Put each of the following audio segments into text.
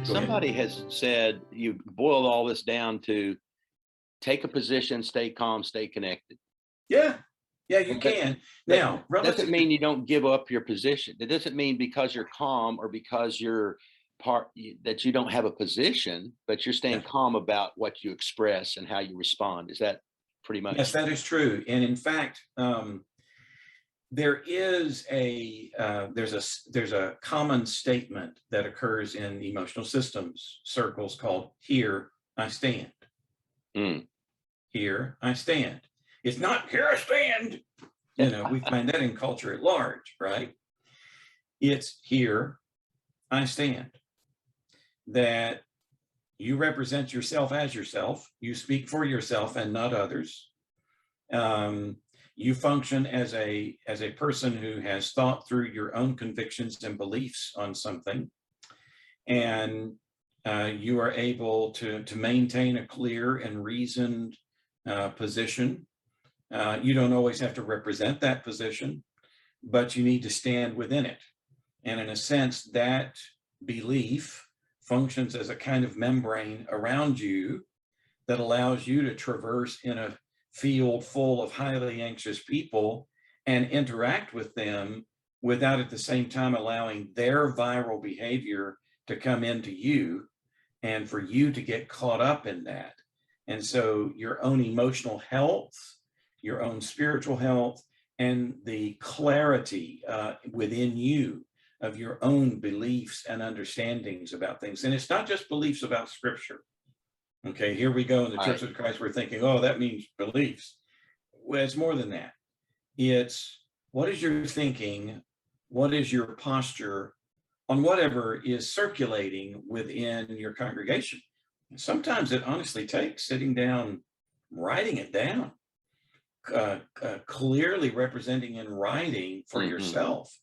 Somebody has said you boiled all this down to take a position, stay calm, stay connected. Yeah, yeah, you But can. that Now, doesn't mean you don't give up your position. It doesn't mean because you're calm or because you're that you don't have a position, but you're staying yeah, calm about what you express and how you respond. Is that pretty yes, much? that is true. And in fact, there is there's a common statement that occurs in emotional systems circles called "Here I stand." Mm. Here I stand. It's not "Here I stand." You know, we find that in culture at large, right? It's "Here I stand." That you represent yourself as yourself. You speak for yourself and not others. Um, you function as a person who has thought through your own convictions and beliefs on something, and you are able to maintain a clear and reasoned position. You don't always have to represent that position, but you need to stand within it. And in a sense, that belief functions as a kind of membrane around you that allows you to traverse in a field full of highly anxious people and interact with them without at the same time allowing their viral behavior to come into you and for you to get caught up in that. And so your own emotional health, your own spiritual health, and the clarity within you of your own beliefs and understandings about things. And it's not just beliefs about scripture. Okay, here we go in the Church of Christ, we're thinking, oh, that means beliefs. Well, it's more than that. It's what is your thinking? What is your posture on whatever is circulating within your congregation? And sometimes it honestly takes sitting down, writing it down, clearly representing in writing for yourself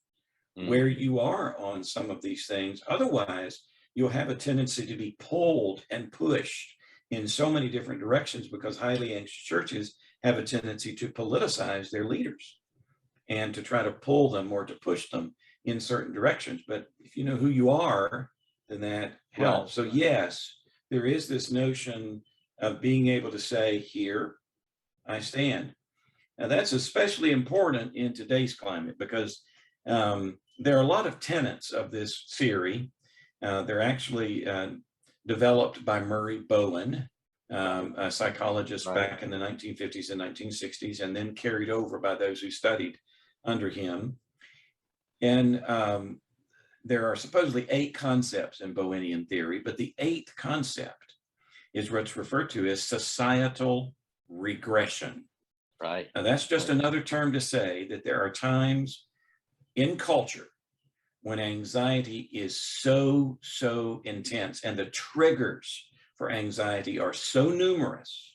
where you are on some of these things. Otherwise, you'll have a tendency to be pulled and pushed in so many different directions because highly anxious churches have a tendency to politicize their leaders and to try to pull them or to push them in certain directions. But if you know who you are, then that helps. So yes, there is this notion of being able to say, here I stand. Now that's especially important in today's climate because there are a lot of tenets of this theory. They're actually developed by Murray Bowen, a psychologist back in the 1950s and 1960s, and then carried over by those who studied under him. And there are supposedly 8 concepts in Bowenian theory, but the 8th concept is what's referred to as societal regression. Right. Now that's just another term to say that there are times in culture when anxiety is so intense and the triggers for anxiety are so numerous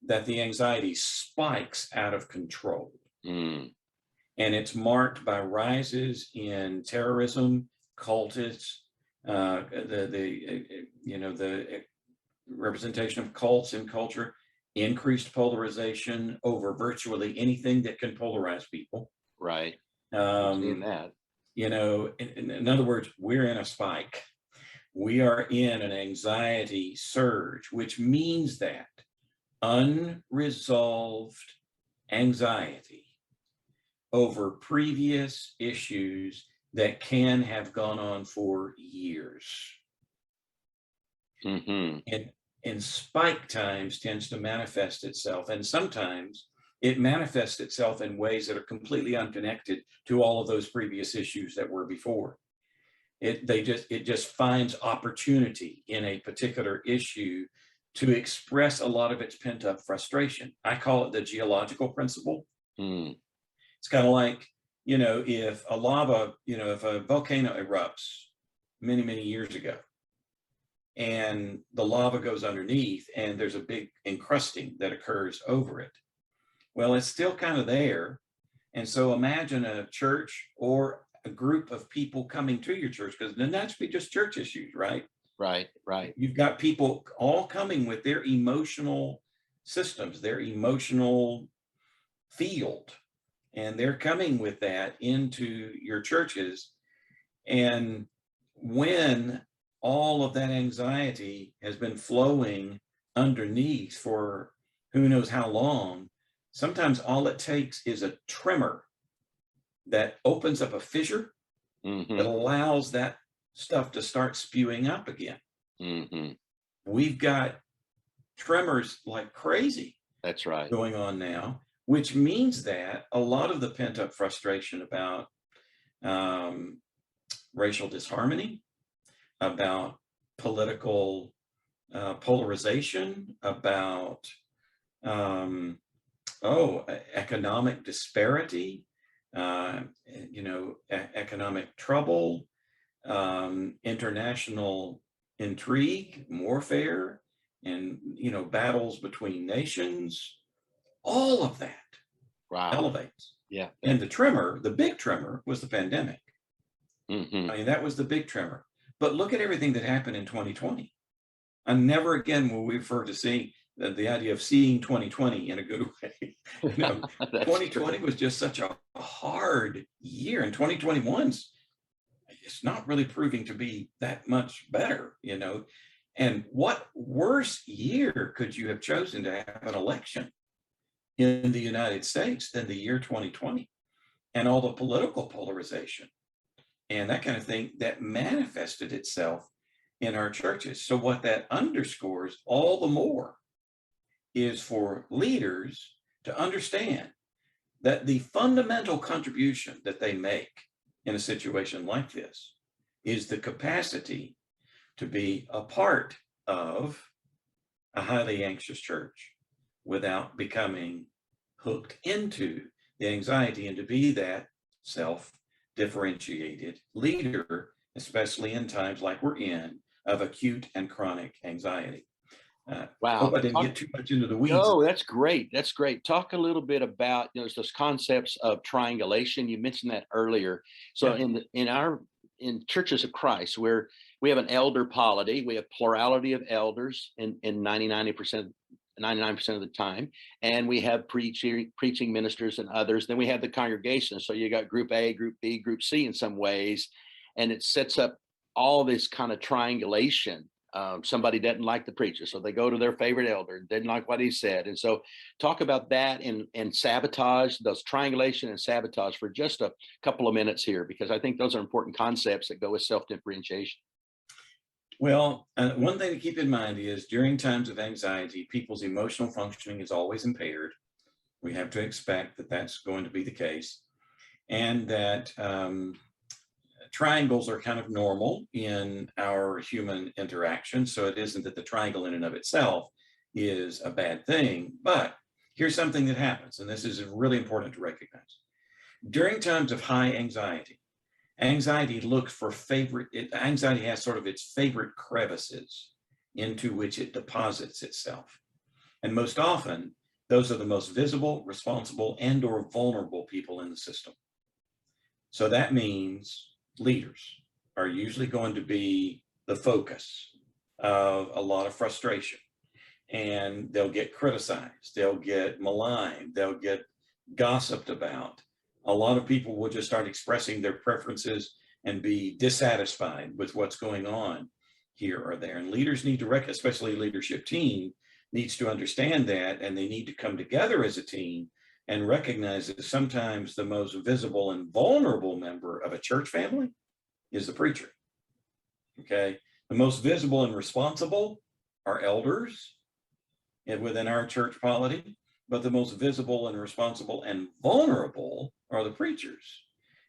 that the anxiety spikes out of control. And it's marked by rises in terrorism, cultists, the representation of cults in culture, increased polarization over virtually anything that can polarize people. Right. Seeing that. You know, in other words, we're in a spike. We are in an anxiety surge, which means that unresolved anxiety over previous issues that can have gone on for years. And spike times tends to manifest itself, and sometimes it manifests itself in ways that are completely unconnected to all of those previous issues that were before. It just finds opportunity in a particular issue to express a lot of its pent-up frustration. I call it the geological principle. It's kind of like, you know, if a volcano erupts many years ago, and the lava goes underneath, and there's a big encrusting that occurs over it. Well, it's still kind of there. And so imagine a church or a group of people coming to your church, because then that's just church issues, right? Right. You've got people all coming with their emotional systems, their emotional field, and they're coming with that into your churches. And when all of that anxiety has been flowing underneath for who knows how long. Sometimes all it takes is a tremor that opens up a fissure that allows that stuff to start spewing up again. We've got tremors like crazy. That's right. Going on now, which means that a lot of the pent-up frustration about racial disharmony, about political polarization, about economic disparity, economic trouble, international intrigue, warfare, and battles between nations, all of that elevates. Yeah. And the big tremor was the pandemic. I mean, that was the big tremor. But look at everything that happened in 2020. And never again will we refer to seeing the idea of seeing 2020 in a good way. 2020 was just such a hard year, and 2021's it's not really proving to be that much better, And what worse year could you have chosen to have an election in the United States than the year 2020, and all the political polarization and that kind of thing that manifested itself in our churches? So what that underscores all the more is for leaders to understand that the fundamental contribution that they make in a situation like this is the capacity to be a part of a highly anxious church without becoming hooked into the anxiety, and to be that self-differentiated leader, especially in times like we're in, of acute and chronic anxiety. Wow. Hope I didn't get too much into the weeds. No, that's great. That's great. Talk a little bit about those concepts of triangulation. You mentioned that earlier. So in churches of Christ, where we have an elder polity, we have plurality of elders in 99% of the time, and we have preaching ministers and others. Then we have the congregation. So you got group A, group B, group C in some ways, and it sets up all this kind of triangulation. Somebody doesn't like the preacher, so they go to their favorite elder, didn't like what he said. And so talk about that and sabotage, those triangulation and sabotage for just a couple of minutes here, because I think those are important concepts that go with self-differentiation. Well, one thing to keep in mind is during times of anxiety, people's emotional functioning is always impaired. We have to expect that that's going to be the case, and that triangles are kind of normal in our human interaction. So it isn't that the triangle in and of itself is a bad thing, but here's something that happens, and this is really important to recognize. During times of high anxiety, anxiety looks for anxiety has sort of its favorite crevices into which it deposits itself. And most often, those are the most visible, responsible, and or vulnerable people in the system. So that means leaders are usually going to be the focus of a lot of frustration, and they'll get criticized, they'll get maligned, they'll get gossiped about. A lot of people will just start expressing their preferences and be dissatisfied with what's going on here or there. And leaders need to especially leadership team needs to understand that, and they need to come together as a team and recognize that sometimes the most visible and vulnerable member of a church family is the preacher. Okay. The most visible and responsible are elders within our church polity, but the most visible and responsible and vulnerable are the preachers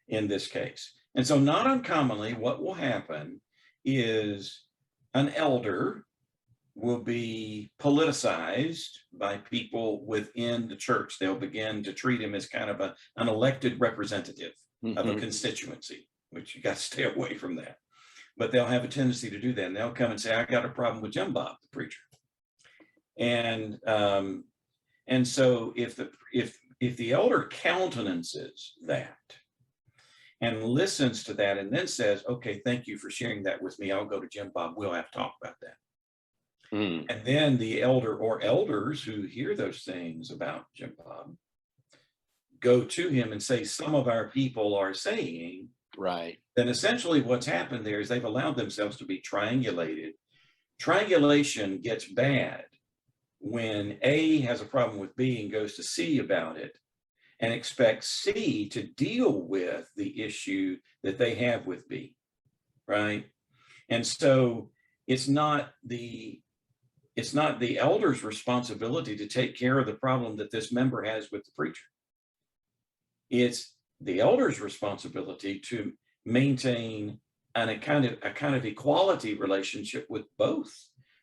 in this case. And so not uncommonly, what will happen is an elder will be politicized by people within the church. They'll begin to treat him as kind of an elected representative of a constituency, which you got to stay away from that. But they'll have a tendency to do that. And they'll come and say, I got a problem with Jim Bob, the preacher. And so if the elder countenances that and listens to that and then says, okay, thank you for sharing that with me, I'll go to Jim Bob, we'll have to talk about that. And then the elder or elders who hear those things about Jim Bob go to him and say, some of our people are saying Right. Then essentially what's happened there is they've allowed themselves to be triangulated. Triangulation gets bad when A has a problem with B and goes to C about it and expects C to deal with the issue that they have with B, right? And so it's not the elder's responsibility to take care of the problem that this member has with the preacher. It's the elder's responsibility to maintain a kind of equality relationship with both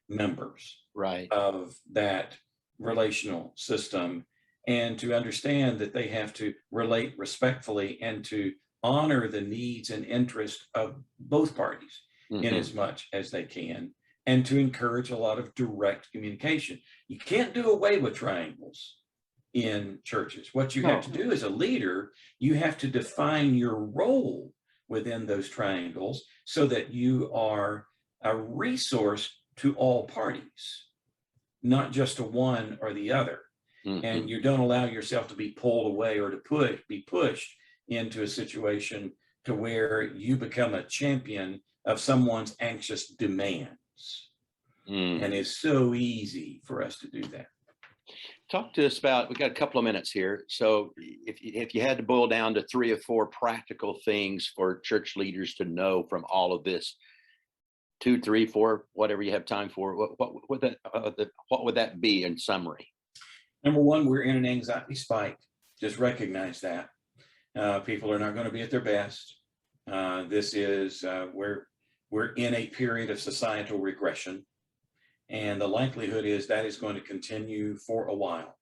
members Right. of that relational system, and to understand that they have to relate respectfully and to honor the needs and interests of both parties in as much as they can, and to encourage a lot of direct communication. You can't do away with triangles in churches. What you have to do as a leader, you have to define your role within those triangles so that you are a resource to all parties, not just to one or the other. And you don't allow yourself to be pulled away or to be pushed into a situation to where you become a champion of someone's anxious demands. And it's so easy for us to do that. Talk to us about, we've got a couple of minutes here. So if you had to boil down to 3 or 4 practical things for church leaders to know from all of this, 2, 3, 4, whatever you have time for, what would that be in summary? Number one, we're in an anxiety spike. Just recognize that. People are not going to be at their best. This is we're in a period of societal regression, and the likelihood is that is going to continue for a while.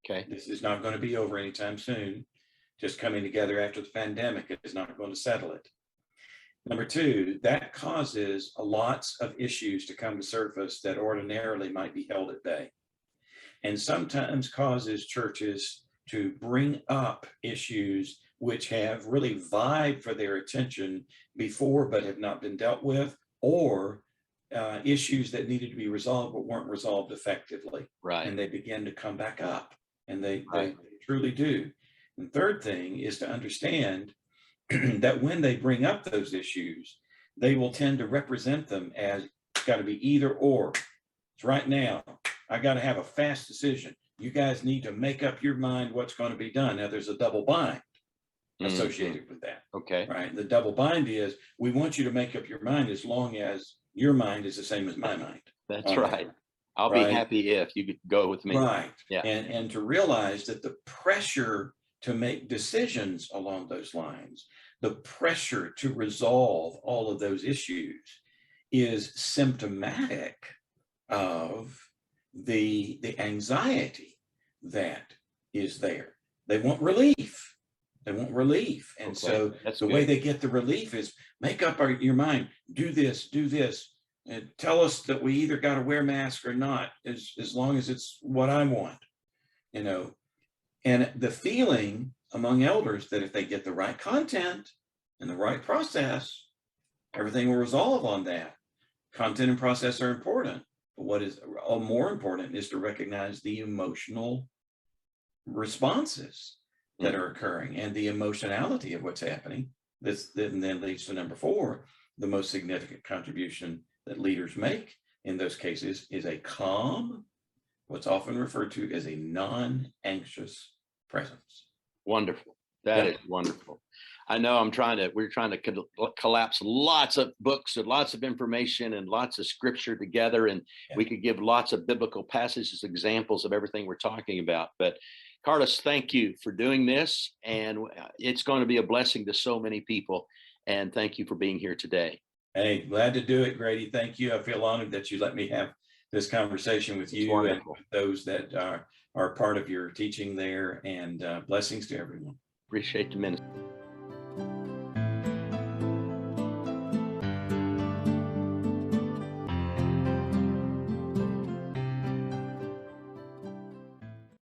Okay. This is not going to be over anytime soon. Just coming together after the pandemic is not going to settle it. Number two, that causes lots of issues to come to surface that ordinarily might be held at bay, and sometimes causes churches to bring up issues which have really vied for their attention before but have not been dealt with, or issues that needed to be resolved but weren't resolved effectively. Right. And they begin to come back up, and they truly do. And third thing is to understand that when they bring up those issues, they will tend to represent them as it's got to be either or. It's right now. I got to have a fast decision. You guys need to make up your mind what's going to be done. Now, there's a double bind associated with that. Okay. Right. The double bind is we want you to make up your mind as long as your mind is the same as my mind. That's right. I'll be happy if you could go with me. Right. Yeah. And to realize that the pressure to make decisions along those lines, the pressure to resolve all of those issues is symptomatic of the anxiety that is there. They want relief. They want relief. And so the way they get the relief is make up your mind, do this, and tell us that we either got to wear masks or not, as long as it's what I want, And the feeling among elders that if they get the right content and the right process, everything will resolve on that. Content and process are important. But what is more important is to recognize the emotional responses that are occurring and the emotionality of what's happening. This then leads to number 4, the most significant contribution that leaders make in those cases is a calm, what's often referred to as a non-anxious presence. Wonderful. That is wonderful. I know we're trying to collapse lots of books and lots of information and lots of scripture together. And we could give lots of biblical passages, examples of everything we're talking about. But Carlus, thank you for doing this. And it's going to be a blessing to so many people. And thank you for being here today. Hey, glad to do it, Grady. Thank you. I feel honored that you let me have this conversation with you and with those that are part of your teaching there, and blessings to everyone. Appreciate the ministry.